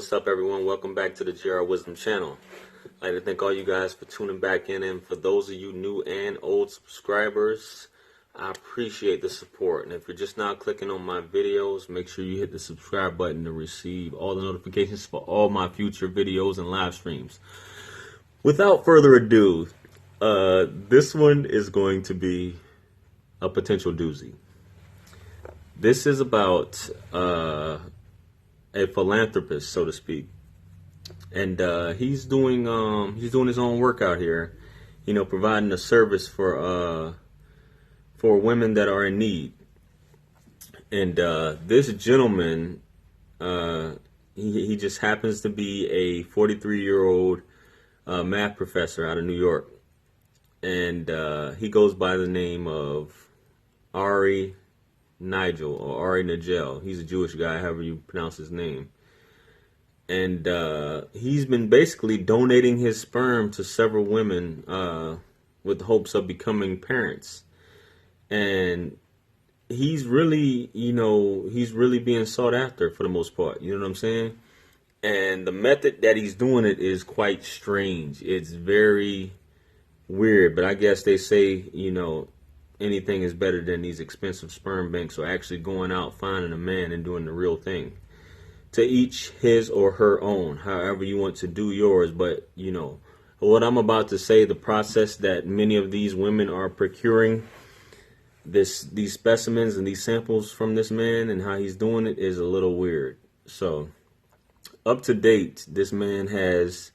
What's up, everyone? Welcome back to the JR Wisdom channel. I'd like to thank all you guys for tuning back in, and for those of you new and old subscribers, I appreciate the support. And if you're just now clicking on my videos, make sure you hit the subscribe button to receive all the notifications for all my future videos and live streams. Without further ado, this one is going to be a potential doozy. This is about a philanthropist, so to speak, and he's doing his own work out here, providing a service for women that are in need. And this gentleman, he just happens to be a 43-year-old math professor out of New York, and he goes by the name of Ari Nigel, or Ari Nigel. He's a Jewish guy, however you pronounce his name. And he's been basically donating his sperm to several women with hopes of becoming parents. And he's really, he's really being sought after for the most part. You know what I'm saying? And the method that he's doing it is quite strange. It's very weird, but I guess they say, anything is better than these expensive sperm banks, or actually going out, finding a man and doing the real thing. To each his or her own, however you want to do yours. But, what I'm about to say, the process that many of these women are procuring these specimens and these samples from this man and how he's doing it is a little weird. So, up to date, this man has,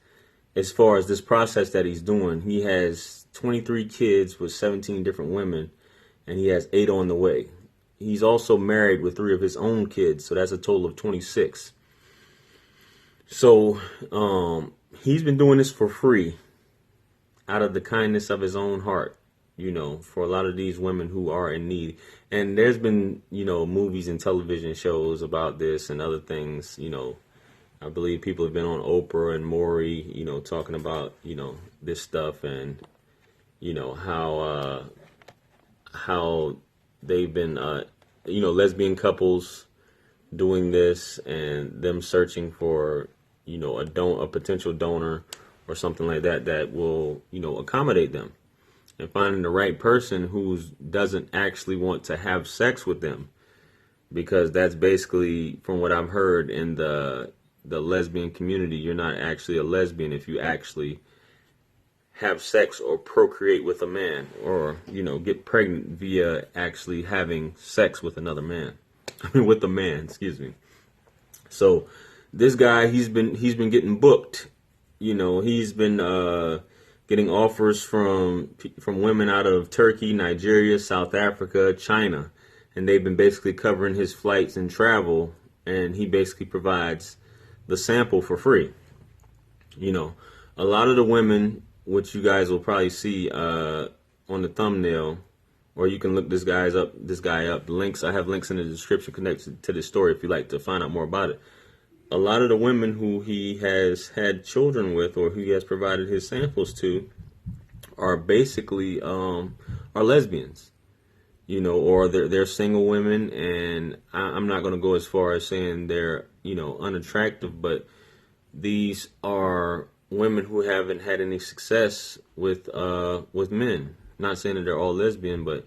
as far as this process that he's doing, he has 23 kids with 17 different women, and he has 8 on the way. He's also married with 3 of his own kids, so that's a total of 26. So he's been doing this for free, out of the kindness of his own heart, for a lot of these women who are in need. And there's been, movies and television shows about this and other things. I believe people have been on Oprah and Maury, talking about, this stuff, and how they've been, lesbian couples doing this, and them searching for, a potential donor or something like that will, accommodate them, and finding the right person who doesn't actually want to have sex with them, because that's basically, from what I've heard in the lesbian community, you're not actually a lesbian if you actually have sex or procreate with a man, or get pregnant via actually having sex with another man. With a man, excuse me. So this guy, he's been getting booked. He's been getting offers from women out of Turkey, Nigeria, South Africa, China, and they've been basically covering his flights and travel, and he basically provides the sample for free. A lot of the women, which you guys will probably see on the thumbnail, or you can look this guy up. The links, I have links in the description connected to this story if you'd like to find out more about it. A lot of the women who he has had children with, or who he has provided his samples to, are basically are lesbians, or they're single women. And I'm not going to go as far as saying they're unattractive, but these are women who haven't had any success with men. Not saying that they're all lesbian, but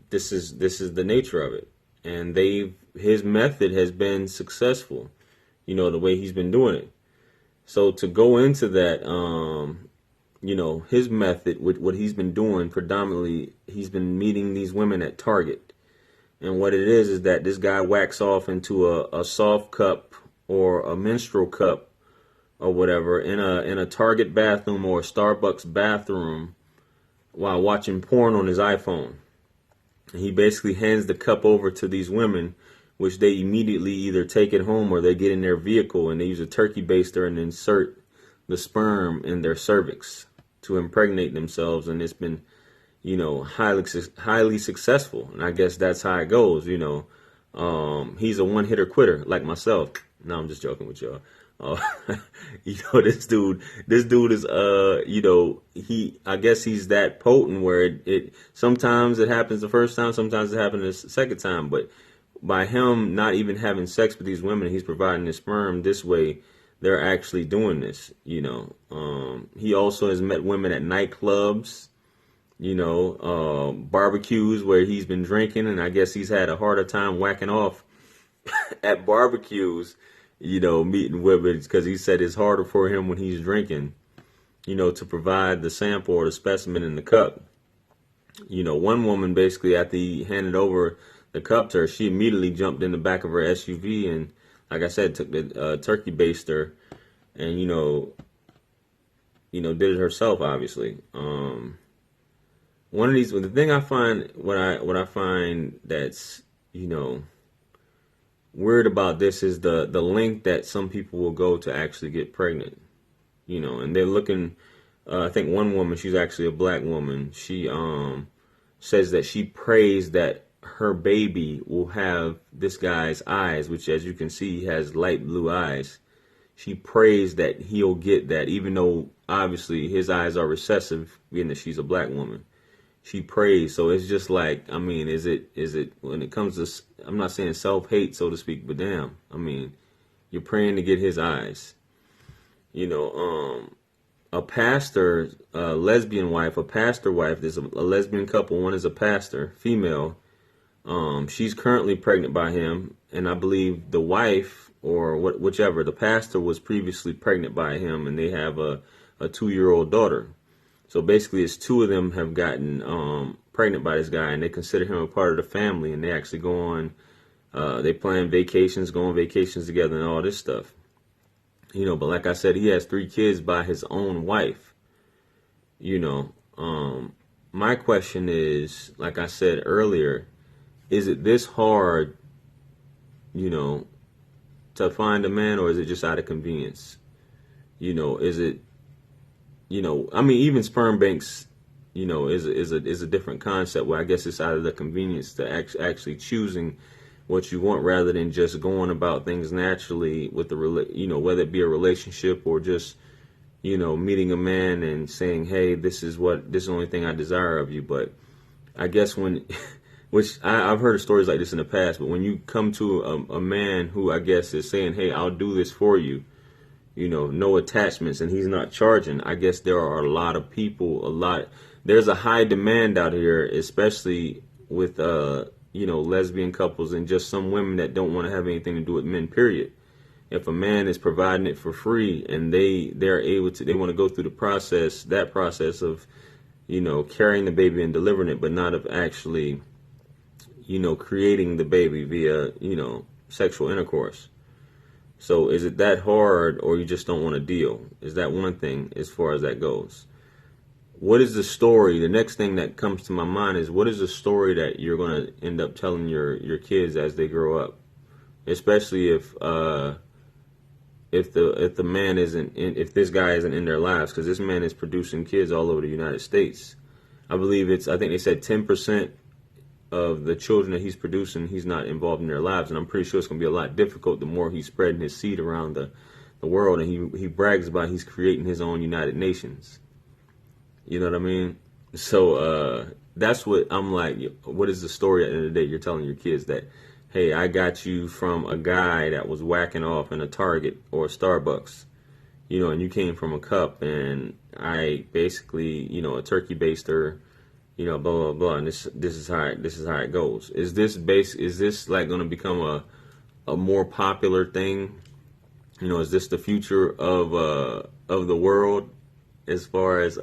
this is the nature of it. And his method has been successful, the way he's been doing it. So to go into that, his method, with what he's been doing predominantly, he's been meeting these women at Target. And what it is that this guy whacks off into a soft cup or a menstrual cup or whatever in a Target bathroom or a Starbucks bathroom while watching porn on his iPhone. And he basically hands the cup over to these women, which they immediately either take it home or they get in their vehicle and they use a turkey baster and insert the sperm in their cervix to impregnate themselves. And it's been, highly successful. And I guess that's how it goes. He's a one-hitter quitter like myself. No, I'm just joking with y'all. This dude is, I guess he's that potent where it sometimes it happens the first time, sometimes it happens the second time. But by him not even having sex with these women, he's providing his sperm this way. They're actually doing this, He also has met women at nightclubs, barbecues where he's been drinking, and I guess he's had a harder time whacking off at barbecues, meeting women, because he said it's harder for him when he's drinking, to provide the sample or the specimen in the cup. One woman basically, after he handed over the cup to her, she immediately jumped in the back of her SUV and, like I said, took the turkey baster and, did it herself, obviously. One of these, the thing I find, what I find that's, weird about this is the length that some people will go to actually get pregnant, and they're looking. I think one woman, she's actually a black woman. She says that she prays that her baby will have this guy's eyes, which, as you can see, has light blue eyes. She prays that he'll get that, even though obviously his eyes are recessive, being that she's a black woman. She prays. So it's just like, I mean, is it when it comes to, I'm not saying self-hate, so to speak, but damn, I mean, you're praying to get his eyes. A pastor, a lesbian wife, a pastor wife, there's a lesbian couple, one is a pastor, female. She's currently pregnant by him, and I believe the wife, or whichever, the pastor was previously pregnant by him, and they have a 2-year-old daughter. So basically, it's two of them have gotten pregnant by this guy, and they consider him a part of the family, and they actually go on, they plan vacations, go on vacations together, and all this stuff. But like I said, he has 3 kids by his own wife. My question is, like I said earlier, is it this hard, to find a man, or is it just out of convenience? Is it, I mean, even sperm banks, is a different concept where I guess it's out of the convenience to actually choosing what you want rather than just going about things naturally with the, whether it be a relationship or just, meeting a man and saying, hey, this is the only thing I desire of you. But I guess when, which I've heard of stories like this in the past, but when you come to a man who I guess is saying, hey, I'll do this for you, no attachments, and he's not charging, I guess there are a lot of people, there's a high demand out here, especially with, lesbian couples and just some women that don't want to have anything to do with men, period. If a man is providing it for free and they're able to, they want to go through that process of, carrying the baby and delivering it, but not of actually, creating the baby via, sexual intercourse. So is it that hard, or you just don't want to deal? Is that one thing as far as that goes? What is the story? The next thing that comes to my mind is, what is the story that you're going to end up telling your kids as they grow up? Especially if the man if this guy isn't in their lives, because this man is producing kids all over the United States. I think they said 10% of the children that he's producing, he's not involved in their lives, and I'm pretty sure it's going to be a lot difficult the more he's spreading his seed around the world, and he brags about he's creating his own United Nations. You know what I mean? So that's what I'm like. What is the story at the end of the day? You're telling your kids that, hey, I got you from a guy that was whacking off in a Target or a Starbucks, and you came from a cup, and I basically, a turkey baster, blah blah blah, and this is how it goes. Is this like going to become a more popular thing? Is this the future of the world as far as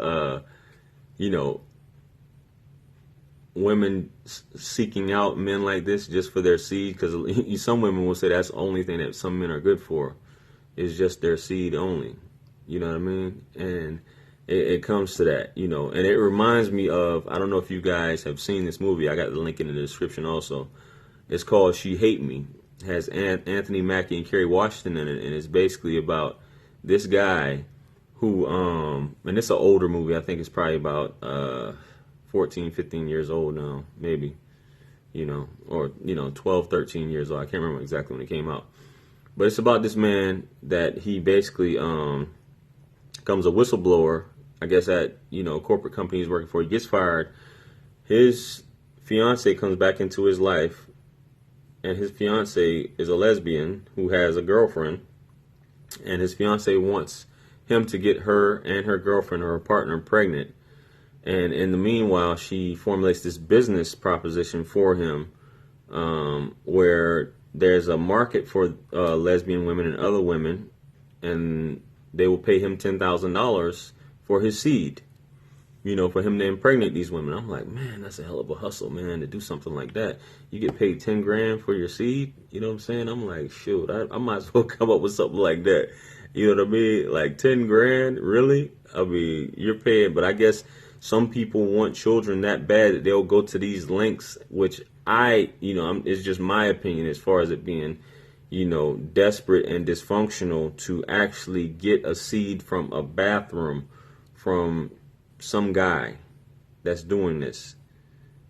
women seeking out men like this just for their seed? Because some women will say that's the only thing that some men are good for, is just their seed only. You know what I mean? And it comes to that, and it reminds me of, I don't know if you guys have seen this movie. I got the link in the description also. It's called She Hate Me. It has Anthony Mackie and Kerry Washington in it, and it's basically about this guy who, and it's an older movie. I think it's probably about 14, 15 years old now, maybe, or 12, 13 years old. I can't remember exactly when it came out. But it's about this man that he basically becomes a whistleblower, I guess, at, corporate company he's working for. He gets fired. His fiance comes back into his life, and his fiance is a lesbian who has a girlfriend, and his fiance wants him to get her and her girlfriend or her partner pregnant. And in the meanwhile, she formulates this business proposition for him, where there's a market for lesbian women and other women, and they will pay him $10,000 for his seed, for him to impregnate these women. I'm like, man, that's a hell of a hustle, man, to do something like that. You get paid 10 grand for your seed, you know what I'm saying? I'm like, shoot, I might as well come up with something like that. You know what I mean? Like 10 grand, really? I mean, you're paying, but I guess some people want children that bad that they'll go to these lengths, which it's just my opinion as far as it being, desperate and dysfunctional to actually get a seed from a bathroom from some guy that's doing this,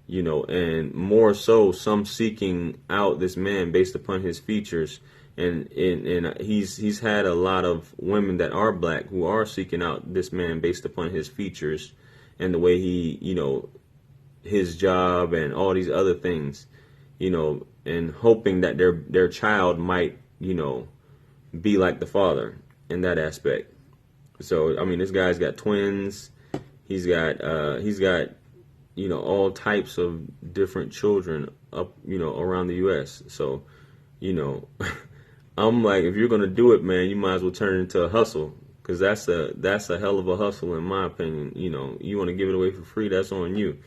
and more so some seeking out this man based upon his features. And he's had a lot of women that are black who are seeking out this man based upon his features and the way he, his job and all these other things, and hoping that their child might, be like the father in that aspect. So, I mean, this guy's got twins. He's got all types of different children up, around the U.S. So, I'm like, if you're going to do it, man, you might as well turn it into a hustle. Because that's a hell of a hustle, in my opinion. You want to give it away for free, that's on you.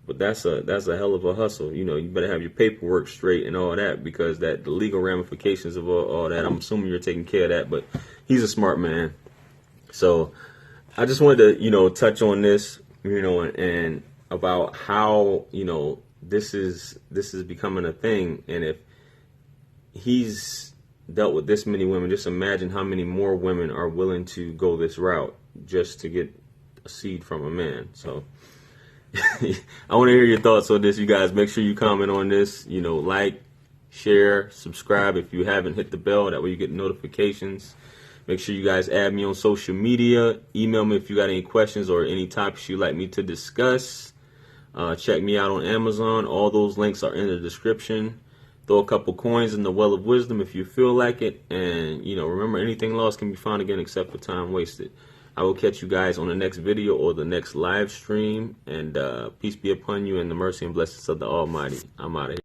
But that's a hell of a hustle. You better have your paperwork straight and all that, because the legal ramifications of all that, I'm assuming you're taking care of that. But he's a smart man. So I just wanted to, touch on this, and about how, this is becoming a thing. And if he's dealt with this many women, just imagine how many more women are willing to go this route just to get a seed from a man. So I want to hear your thoughts on this. You guys, make sure you comment on this, like, share, subscribe if you haven't, hit the bell, that way you get notifications. Make sure you guys add me on social media. Email me if you got any questions or any topics you'd like me to discuss. Check me out on Amazon. All those links are in the description. Throw a couple coins in the well of wisdom if you feel like it. And, remember, anything lost can be found again except for time wasted. I will catch you guys on the next video or the next live stream. And peace be upon you and the mercy and blessings of the Almighty. I'm out of here.